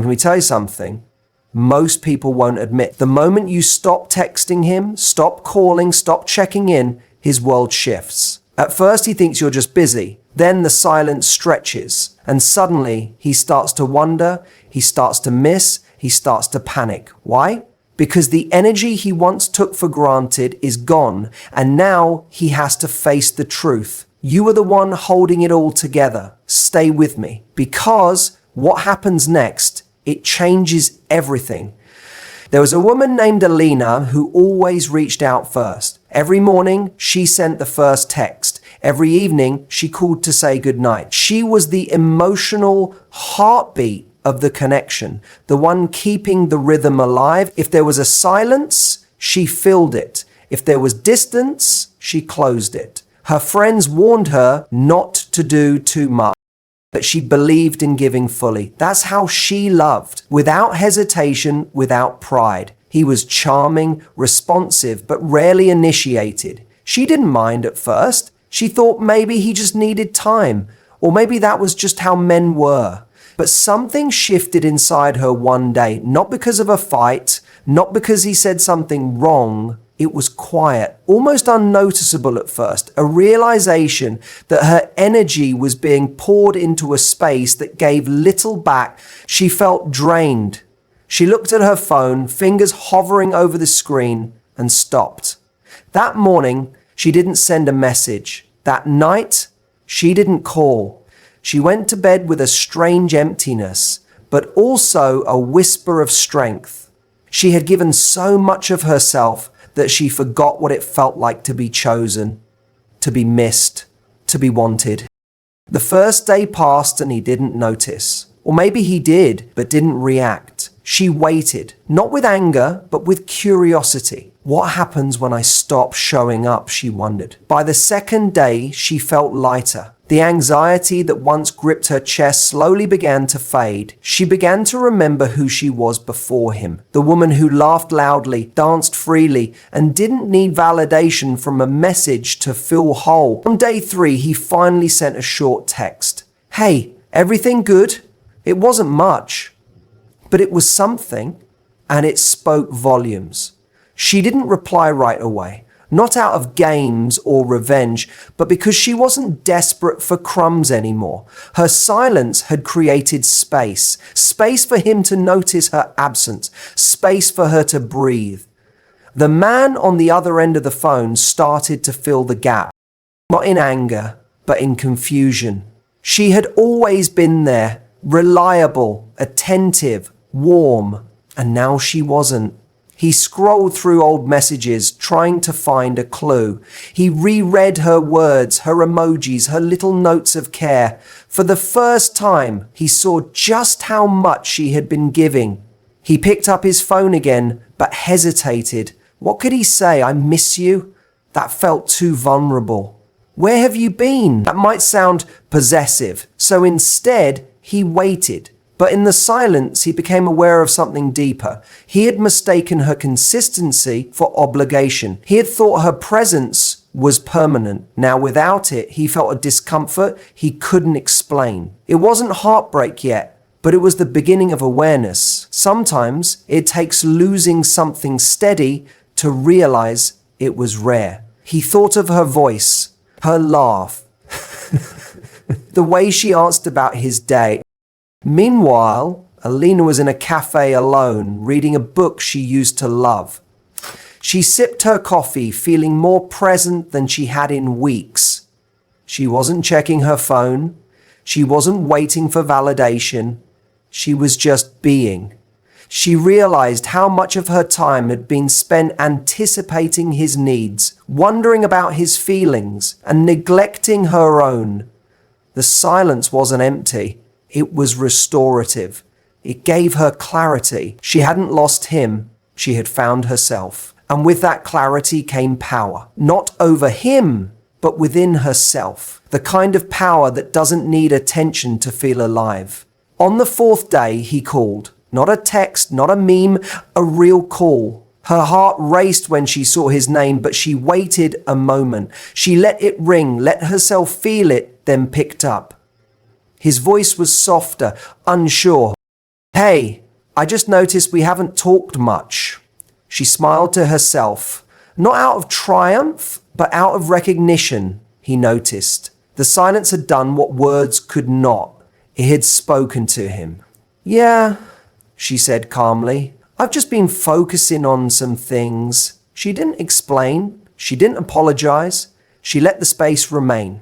Can we tell you something? Most people won't admit. The moment you stop texting him, stop calling, stop checking in, his world shifts. At first he thinks you're just busy. Then the silence stretches. And suddenly he starts to wonder, he starts to miss, he starts to panic. Why? Because the energy he once took for granted is gone. And now he has to face the truth. You are the one holding it all together. Stay with me. Because what happens next, it changes everything. There was a woman named Alina who always reached out first. Every morning, she sent the first text. Every evening, she called to say goodnight. She was the emotional heartbeat of the connection, the one keeping the rhythm alive. If there was a silence, she filled it. If there was distance, she closed it. Her friends warned her not to do too much, but she believed in giving fully. That's how she loved, without hesitation, without pride. He was charming, responsive, but rarely initiated. She didn't mind at first. She thought maybe he just needed time, or maybe that was just how men were. But something shifted inside her one day, not because of a fight, not because he said something wrong. It was quiet, almost unnoticeable at first, a realization that her energy was being poured into a space that gave little back. She felt drained. She looked at her phone, fingers hovering over the screen, and stopped. That morning, she didn't send a message. That night, she didn't call. She went to bed with a strange emptiness, but also a whisper of strength. She had given so much of herself that she forgot what it felt like to be chosen, to be missed, to be wanted. The first day passed and he didn't notice. Or maybe he did, but didn't react. She waited, not with anger, but with curiosity. What happens when I stop showing up, she wondered. By the second day, she felt lighter. The anxiety that once gripped her chest slowly began to fade. She began to remember who she was before him. The woman who laughed loudly, danced freely, and didn't need validation from a message to feel whole. On day 3, he finally sent a short text. Hey, everything good? It wasn't much, but it was something, and it spoke volumes. She didn't reply right away. Not out of games or revenge, but because she wasn't desperate for crumbs anymore. Her silence had created space. Space for him to notice her absence. Space for her to breathe. The man on the other end of the phone started to fill the gap. Not in anger, but in confusion. She had always been there, reliable, attentive, warm, and now she wasn't. He scrolled through old messages, trying to find a clue. He reread her words, her emojis, her little notes of care. For the first time, he saw just how much she had been giving. He picked up his phone again, but hesitated. What could he say? I miss you? That felt too vulnerable. Where have you been? That might sound possessive. So instead, he waited. But in the silence, he became aware of something deeper. He had mistaken her consistency for obligation. He had thought her presence was permanent. Now, without it, he felt a discomfort he couldn't explain. It wasn't heartbreak yet, but it was the beginning of awareness. Sometimes it takes losing something steady to realize it was rare. He thought of her voice, her laugh, the way she asked about his day. Meanwhile, Alina was in a cafe alone, reading a book she used to love. She sipped her coffee, feeling more present than she had in weeks. She wasn't checking her phone. She wasn't waiting for validation. She was just being. She realized how much of her time had been spent anticipating his needs, wondering about his feelings, and neglecting her own. The silence wasn't empty. It was restorative. It gave her clarity. She hadn't lost him. She had found herself. And with that clarity came power. Not over him, but within herself. The kind of power that doesn't need attention to feel alive. On the 4th day, he called. Not a text, not a meme, a real call. Her heart raced when she saw his name, but she waited a moment. She let it ring, let herself feel it, then picked up. His voice was softer, unsure. Hey, I just noticed we haven't talked much. She smiled to herself, not out of triumph, but out of recognition, he noticed. The silence had done what words could not. It had spoken to him. Yeah, she said calmly. I've just been focusing on some things. She didn't explain. She didn't apologize. She let the space remain.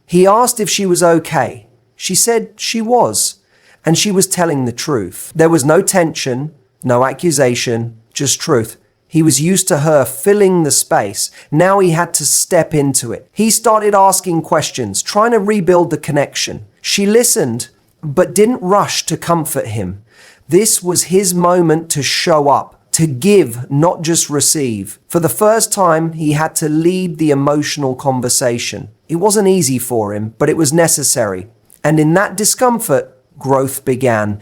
He asked if she was okay. She said she was, and she was telling the truth. There was no tension, no accusation, just truth. He was used to her filling the space. Now he had to step into it. He started asking questions, trying to rebuild the connection. She listened, but didn't rush to comfort him. This was his moment to show up, to give, not just receive. For the first time, he had to lead the emotional conversation. It wasn't easy for him, but it was necessary. And in that discomfort, growth began.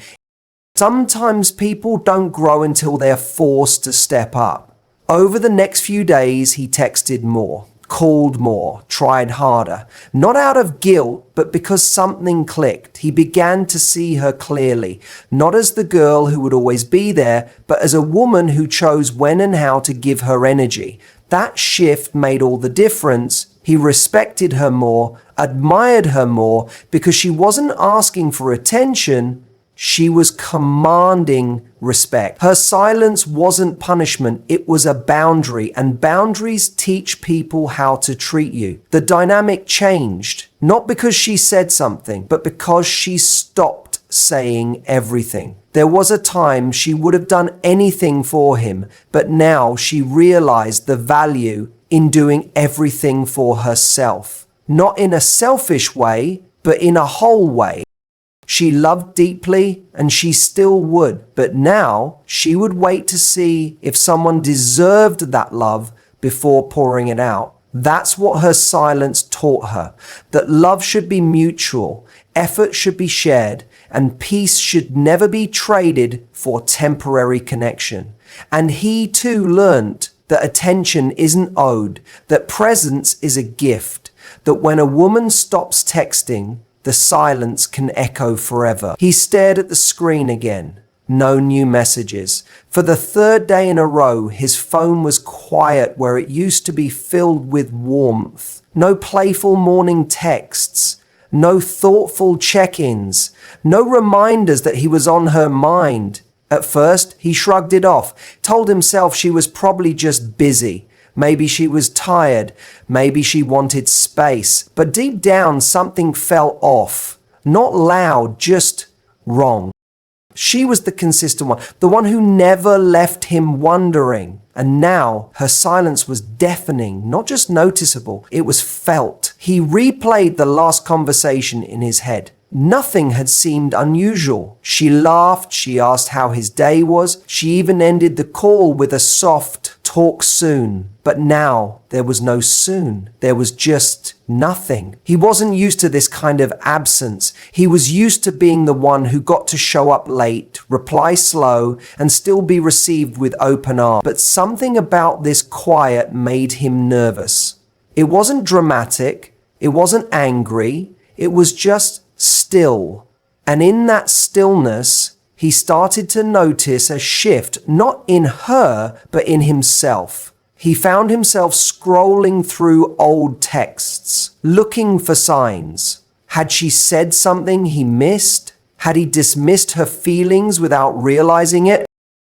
Sometimes people don't grow until they're forced to step up. Over the next few days, he texted more, called more, tried harder. Not out of guilt, but because something clicked. He began to see her clearly, not as the girl who would always be there, but as a woman who chose when and how to give her energy. That shift made all the difference. He respected her more, admired her more, because she wasn't asking for attention. She was commanding respect. Her silence wasn't punishment, it was a boundary, and boundaries teach people how to treat you. The dynamic changed, not because she said something, but because she stopped saying everything. There was a time she would have done anything for him, but now she realized the value in doing everything for herself. Not in a selfish way, but in a whole way. She loved deeply, and she still would, but now she would wait to see if someone deserved that love before pouring it out. That's what her silence taught her, that love should be mutual, effort should be shared, and peace should never be traded for temporary connection. And he too learned that attention isn't owed, that presence is a gift, that when a woman stops texting, the silence can echo forever. He stared at the screen again. No new messages. For the third day in a row, his phone was quiet where it used to be filled with warmth. No playful morning texts. No thoughtful check-ins. No reminders that he was on her mind. At first, he shrugged it off, told himself she was probably just busy. Maybe she was tired. Maybe she wanted space. But deep down, something fell off. Not loud, just wrong. She was the consistent one, the one who never left him wondering. And now her silence was deafening, not just noticeable, it was felt. He replayed the last conversation in his head. Nothing had seemed unusual. She laughed, she asked how his day was. She even ended the call with a soft, talk soon. But now there was no soon. There was just nothing. He wasn't used to this kind of absence. He was used to being the one who got to show up late, reply slow, and still be received with open arms. But something about this quiet made him nervous. It wasn't dramatic. It wasn't angry. It was just still. And in that stillness, he started to notice a shift, not in her, but in himself. He found himself scrolling through old texts, looking for signs. Had she said something he missed? Had he dismissed her feelings without realizing it?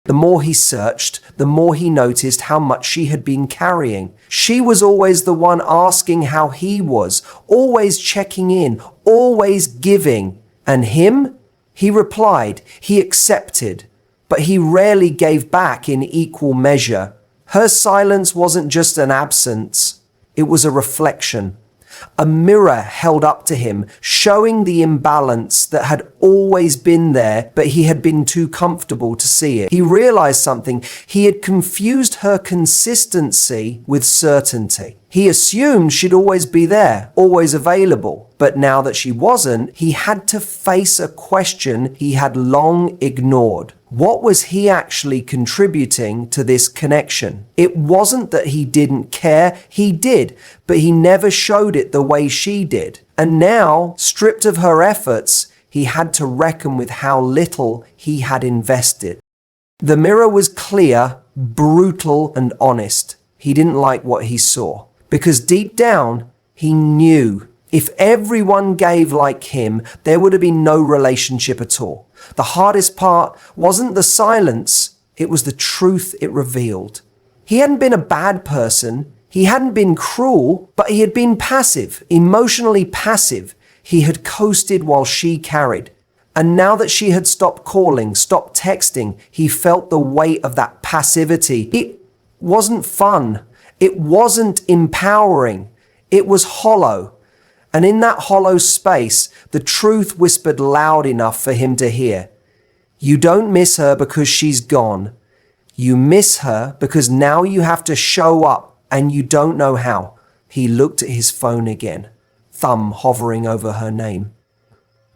The more he searched, the more he noticed how much she had been carrying. She was always the one asking how he was, always checking in, always giving. And him? He replied, he accepted, but he rarely gave back in equal measure. Her silence wasn't just an absence, it was a reflection. A mirror held up to him, showing the imbalance that had always been there, but he had been too comfortable to see it. He realized something. He had confused her consistency with certainty. He assumed she'd always be there, always available. But now that she wasn't, he had to face a question he had long ignored. What was he actually contributing to this connection? It wasn't that he didn't care, he did, but he never showed it the way she did. And now, stripped of her efforts, he had to reckon with how little he had invested. The mirror was clear, brutal, and honest. He didn't like what he saw, because deep down, he knew if everyone gave like him, there would have been no relationship at all. The hardest part wasn't the silence, it was the truth it revealed. He hadn't been a bad person, he hadn't been cruel, but he had been passive, emotionally passive. He had coasted while she carried. And now that she had stopped calling, stopped texting, he felt the weight of that passivity. It wasn't fun. It wasn't empowering. It was hollow. And in that hollow space, the truth whispered loud enough for him to hear. You don't miss her because she's gone. You miss her because now you have to show up and you don't know how. He looked at his phone again, thumb hovering over her name.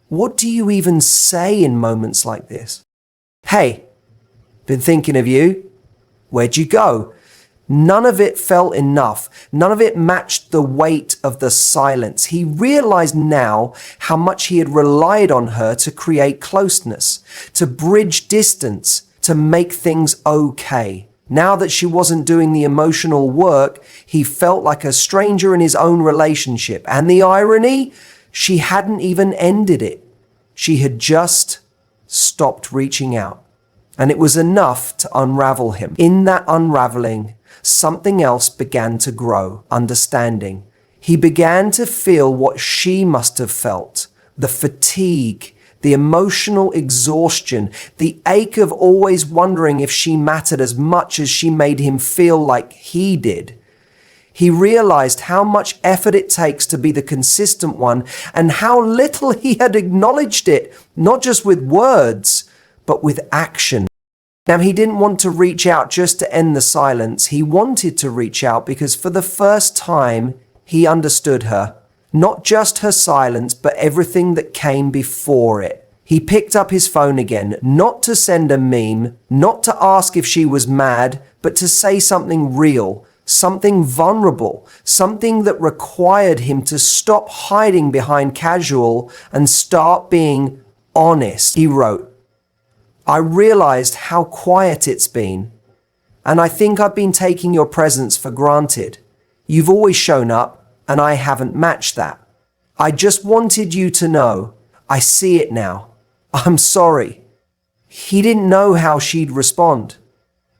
What do you even say in moments like this? Hey, been thinking of you. Where'd you go? None of it felt enough. None of it matched the weight of the silence. He realized now how much he had relied on her to create closeness, to bridge distance, to make things okay. Now that she wasn't doing the emotional work, he felt like a stranger in his own relationship. And the irony? She hadn't even ended it. She had just stopped reaching out. And it was enough to unravel him. In that unraveling, something else began to grow, understanding. He began to feel what she must have felt, the fatigue, the emotional exhaustion, the ache of always wondering if she mattered as much as she made him feel like he did. He realized how much effort it takes to be the consistent one and how little he had acknowledged it, not just with words, but with action. Now, he didn't want to reach out just to end the silence. He wanted to reach out because for the first time, he understood her. Not just her silence, but everything that came before it. He picked up his phone again, not to send a meme, not to ask if she was mad, but to say something real, something vulnerable, something that required him to stop hiding behind casual and start being honest. He wrote, I realized how quiet it's been, and I think I've been taking your presence for granted. You've always shown up, and I haven't matched that. I just wanted you to know, I see it now. I'm sorry. He didn't know how she'd respond.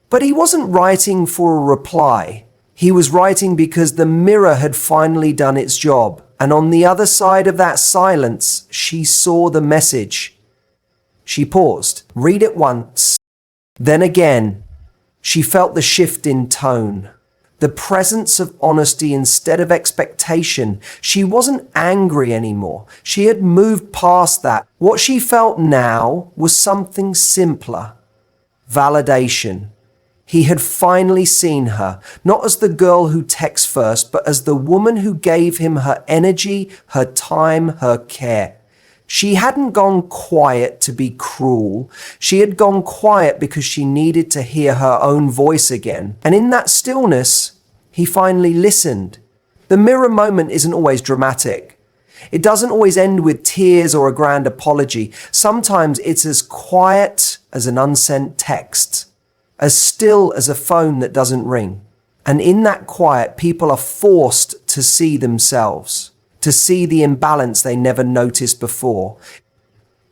But he wasn't writing for a reply. He was writing because the mirror had finally done its job. And on the other side of that silence, she saw the message. She paused. Read it once. Then again, she felt the shift in tone. The presence of honesty instead of expectation. She wasn't angry anymore. She had moved past that. What she felt now was something simpler. Validation. He had finally seen her, not as the girl who texts first, but as the woman who gave him her energy, her time, her care. She hadn't gone quiet to be cruel. She had gone quiet because she needed to hear her own voice again. And in that stillness, he finally listened. The mirror moment isn't always dramatic. It doesn't always end with tears or a grand apology. Sometimes it's as quiet as an unsent text, as still as a phone that doesn't ring. And in that quiet, people are forced to see themselves, to see the imbalance they never noticed before.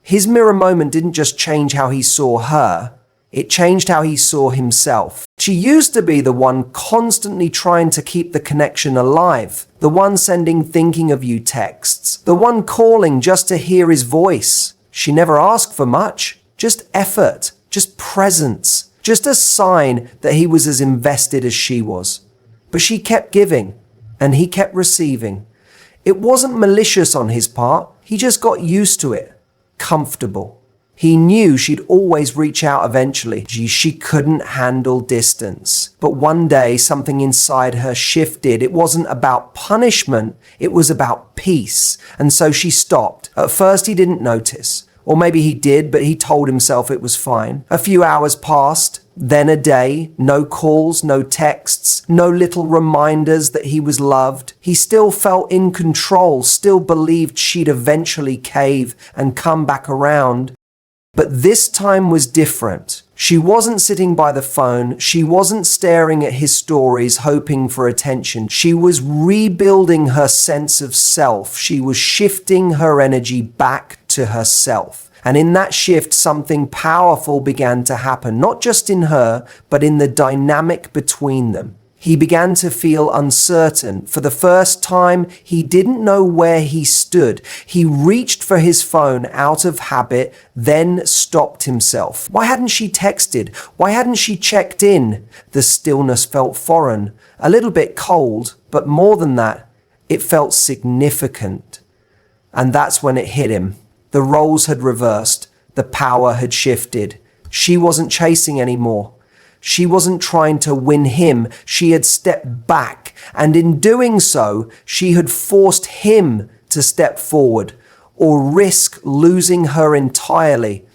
His mirror moment didn't just change how he saw her, it changed how he saw himself. She used to be the one constantly trying to keep the connection alive, the one sending thinking of you texts, the one calling just to hear his voice. She never asked for much, just effort, just presence, just a sign that he was as invested as she was. But she kept giving, and he kept receiving. It wasn't malicious on his part, he just got used to it, comfortable. He knew she'd always reach out eventually. She couldn't handle distance. But one day, something inside her shifted. It wasn't about punishment, it was about peace. And so she stopped. At first, he didn't notice. Or maybe he did, but he told himself it was fine. A few hours passed, then a day, no calls, no texts, no little reminders that he was loved. He still felt in control, still believed she'd eventually cave and come back around. But this time was different. She wasn't sitting by the phone. She wasn't staring at his stories, hoping for attention. She was rebuilding her sense of self. She was shifting her energy back to herself. And in that shift, something powerful began to happen, not just in her, but in the dynamic between them. He began to feel uncertain. For the first time, he didn't know where he stood. He reached for his phone out of habit, then stopped himself. Why hadn't she texted? Why hadn't she checked in? The stillness felt foreign, a little bit cold, but more than that, it felt significant. And that's when it hit him. The roles had reversed. The power had shifted. She wasn't chasing anymore. She wasn't trying to win him. She had stepped back. And in doing so, she had forced him to step forward or risk losing her entirely.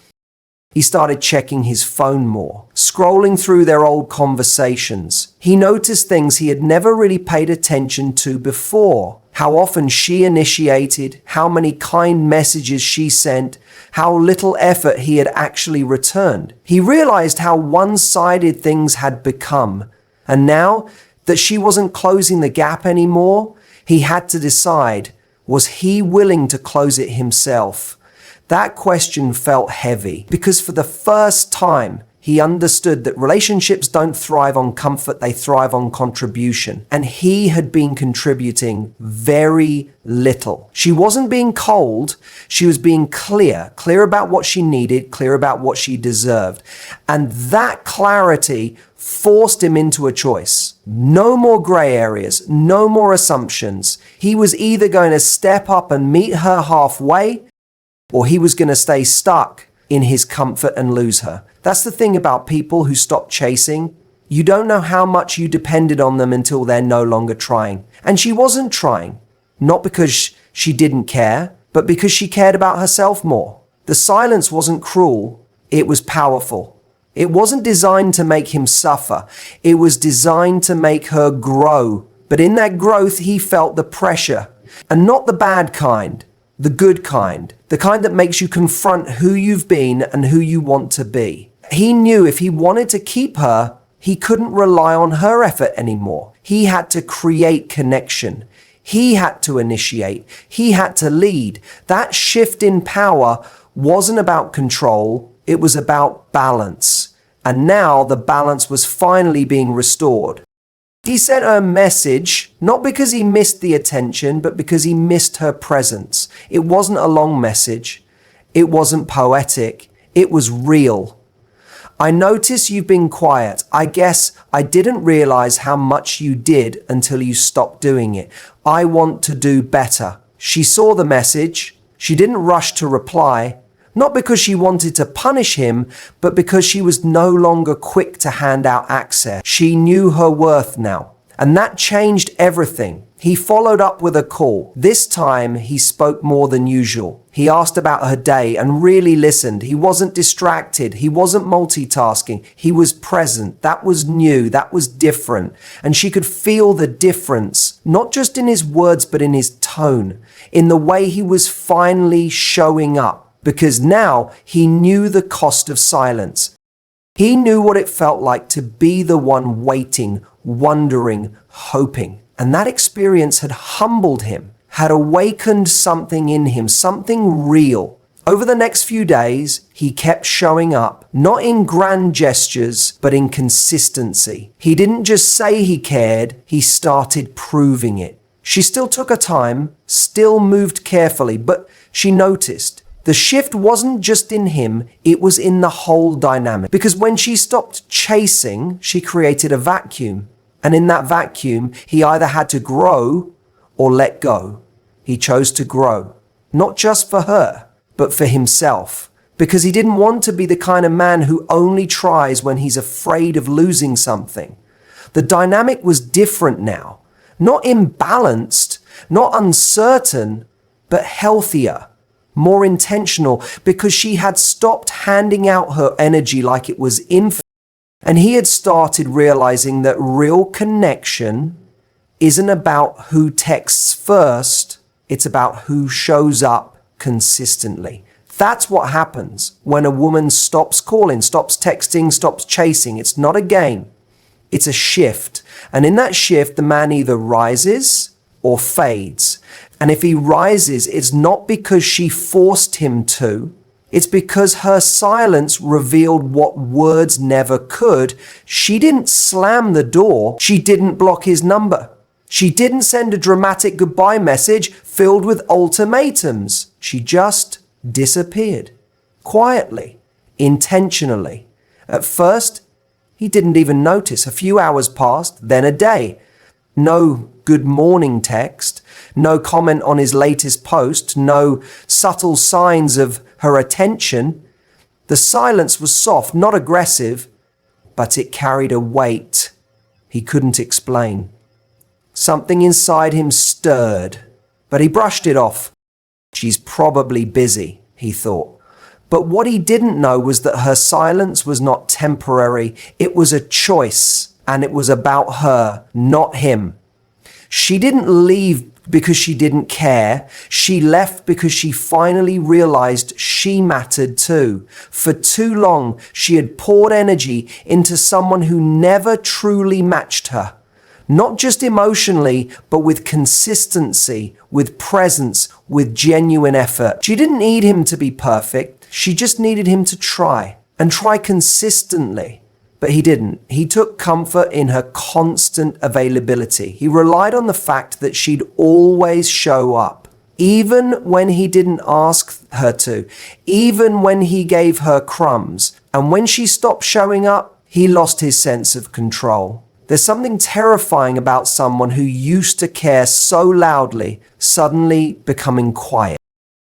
He started checking his phone more, scrolling through their old conversations. He noticed things he had never really paid attention to before. How often she initiated, how many kind messages she sent, how little effort he had actually returned. He realized how one-sided things had become. And now that she wasn't closing the gap anymore, he had to decide, was he willing to close it himself? That question felt heavy because for the first time, he understood that relationships don't thrive on comfort, they thrive on contribution. And he had been contributing very little. She wasn't being cold, she was being clear about what she needed, clear about what she deserved. And that clarity forced him into a choice. No more gray areas, no more assumptions. He was either going to step up and meet her halfway, or he was going to stay stuck in his comfort and lose her. That's the thing about people who stop chasing. You don't know how much you depended on them until they're no longer trying. And she wasn't trying, not because she didn't care, but because she cared about herself more. The silence wasn't cruel, it was powerful. It wasn't designed to make him suffer. It was designed to make her grow. But in that growth, he felt the pressure, and not the bad kind. The good kind, the kind that makes you confront who you've been and who you want to be. He knew if he wanted to keep her, he couldn't rely on her effort anymore. He had to create connection. He had to initiate. He had to lead. That shift in power wasn't about control. It was about balance. And now the balance was finally being restored. He sent her a message, not because he missed the attention, but because he missed her presence. It wasn't a long message. It wasn't poetic. It was real. I notice you've been quiet. I guess I didn't realize how much you did until you stopped doing it. I want to do better. She saw the message. She didn't rush to reply. Not because she wanted to punish him, but because she was no longer quick to hand out access. She knew her worth now. And that changed everything. He followed up with a call. This time, he spoke more than usual. He asked about her day and really listened. He wasn't distracted. He wasn't multitasking. He was present. That was new. That was different. And she could feel the difference, not just in his words, but in his tone, in the way he was finally showing up. Because now he knew the cost of silence. He knew what it felt like to be the one waiting, wondering, hoping. And that experience had humbled him, had awakened something in him, something real. Over the next few days, he kept showing up, not in grand gestures, but in consistency. He didn't just say he cared, he started proving it. She still took her time, still moved carefully, but she noticed. The shift wasn't just in him, it was in the whole dynamic. Because when she stopped chasing, she created a vacuum. And in that vacuum, he either had to grow or let go. He chose to grow, not just for her, but for himself. Because he didn't want to be the kind of man who only tries when he's afraid of losing something. The dynamic was different now. Not imbalanced, not uncertain, but healthier. more intentional, because she had stopped handing out her energy like it was infinite. And he had started realizing that real connection isn't about who texts first, it's about who shows up consistently. That's what happens when a woman stops calling, stops texting, stops chasing. It's not a game, it's a shift. And in that shift, the man either rises or fades. And if he rises, it's not because she forced him to, it's because her silence revealed what words never could. She didn't slam the door, she didn't block his number. She didn't send a dramatic goodbye message filled with ultimatums. She just disappeared. Quietly, intentionally. At first, he didn't even notice. A few hours passed, then a day. No good morning text, no comment on his latest post, no subtle signs of her attention. The silence was soft, not aggressive, but it carried a weight he couldn't explain. Something inside him stirred, but he brushed it off. She's probably busy, he thought. But what he didn't know was that her silence was not temporary. It was a choice, and it was about her, not him. She didn't leave because she didn't care. She left because she finally realized she mattered too. For too long, she had poured energy into someone who never truly matched her. Not just emotionally, but with consistency, with presence, with genuine effort. She didn't need him to be perfect. She just needed him to try, and try consistently. But he didn't. He took comfort in her constant availability. He relied on the fact that she'd always show up, even when he didn't ask her to, even when he gave her crumbs. And when she stopped showing up, he lost his sense of control. There's something terrifying about someone who used to care so loudly, suddenly becoming quiet.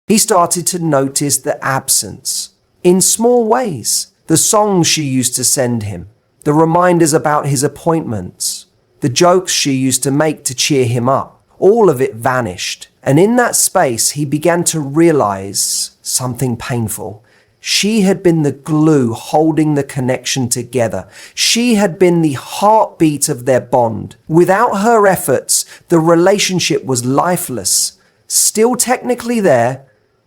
He started to notice the absence in small ways. The songs she used to send him, the reminders about his appointments, the jokes she used to make to cheer him up, all of it vanished. And in that space, he began to realize something painful. She had been the glue holding the connection together. She had been the heartbeat of their bond. Without her efforts, the relationship was lifeless, still technically there,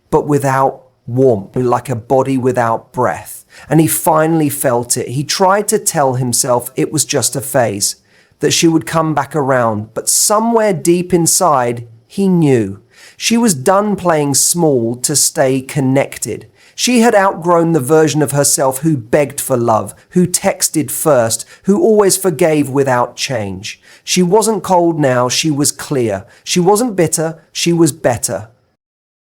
but without warmth, like a body without breath. And he finally felt it. He tried to tell himself it was just a phase, that she would come back around. But somewhere deep inside, he knew. She was done playing small to stay connected. She had outgrown the version of herself who begged for love, who texted first, who always forgave without change. She wasn't cold now, she was clear. She wasn't bitter, she was better.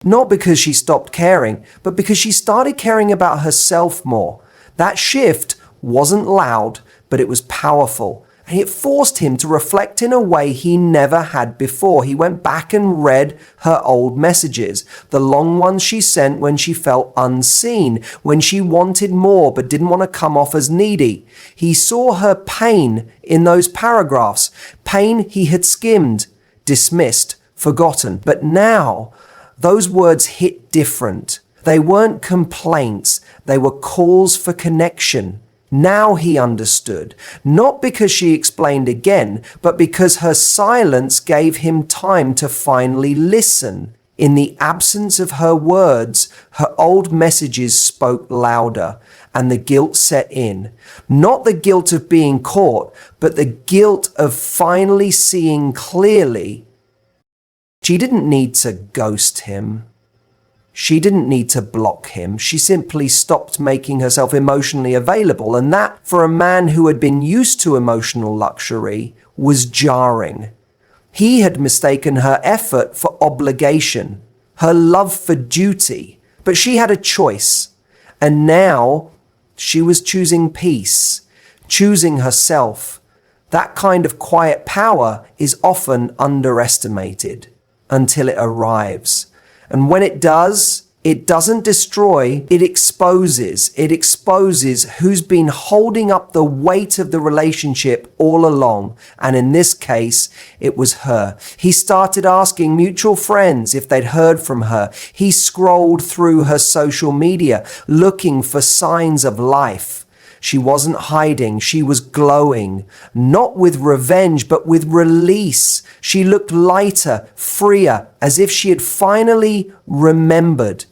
Not because she stopped caring, but because she started caring about herself more. That shift wasn't loud, but it was powerful. And it forced him to reflect in a way he never had before. He went back and read her old messages, the long ones she sent when she felt unseen, when she wanted more but didn't want to come off as needy. He saw her pain in those paragraphs, pain he had skimmed, dismissed, forgotten. But now, those words hit different. They weren't complaints, they were calls for connection. Now he understood, not because she explained again, but because her silence gave him time to finally listen. In the absence of her words, her old messages spoke louder, and the guilt set in. Not the guilt of being caught, but the guilt of finally seeing clearly. She didn't need to ghost him. She didn't need to block him. She simply stopped making herself emotionally available. And that, for a man who had been used to emotional luxury, was jarring. He had mistaken her effort for obligation, her love for duty. But she had a choice. And now she was choosing peace, choosing herself. That kind of quiet power is often underestimated until it arrives. And when it does, It doesn't destroy, it exposes. It exposes who's been holding up the weight of the relationship all along. And in this case, it was her. He started asking mutual friends if they'd heard from her. He scrolled through her social media, looking for signs of life. She wasn't hiding, she was glowing, not with revenge, but with release. She looked lighter, freer, as if she had finally remembered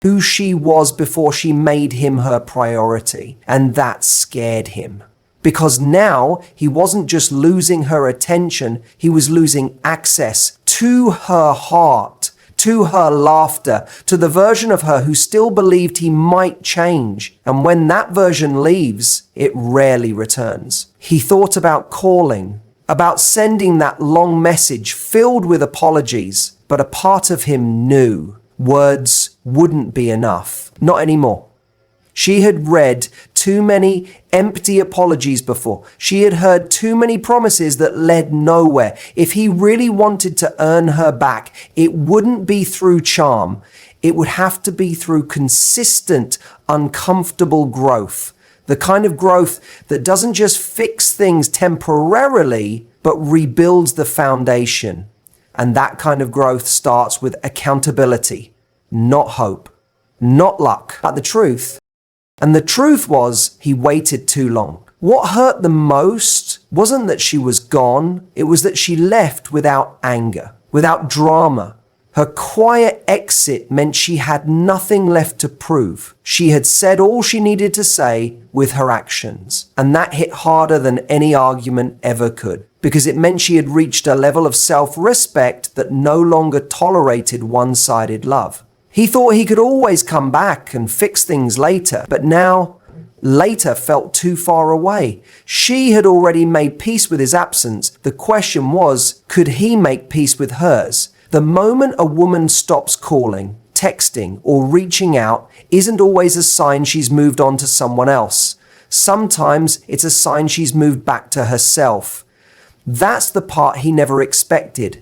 who she was before she made him her priority. And that scared him. Because now he wasn't just losing her attention, he was losing access to her heart, to her laughter, to the version of her who still believed he might change. And when that version leaves, it rarely returns. He thought about calling, about sending that long message filled with apologies, but a part of him knew words wouldn't be enough. Not anymore. She had read too many empty apologies before. She had heard too many promises that led nowhere. If he really wanted to earn her back, it wouldn't be through charm. It would have to be through consistent, uncomfortable growth. The kind of growth that doesn't just fix things temporarily, but rebuilds the foundation. And that kind of growth starts with accountability, not hope, not luck, but the truth. And the truth was, he waited too long. What hurt the most wasn't that she was gone, it was that she left without anger, without drama. Her quiet exit meant she had nothing left to prove. She had said all she needed to say with her actions. And that hit harder than any argument ever could, because it meant she had reached a level of self-respect that no longer tolerated one-sided love. He thought he could always come back and fix things later, but now later felt too far away. She had already made peace with his absence. The question was, could he make peace with hers? The moment a woman stops calling, texting, or reaching out isn't always a sign she's moved on to someone else. Sometimes it's a sign she's moved back to herself. That's the part he never expected.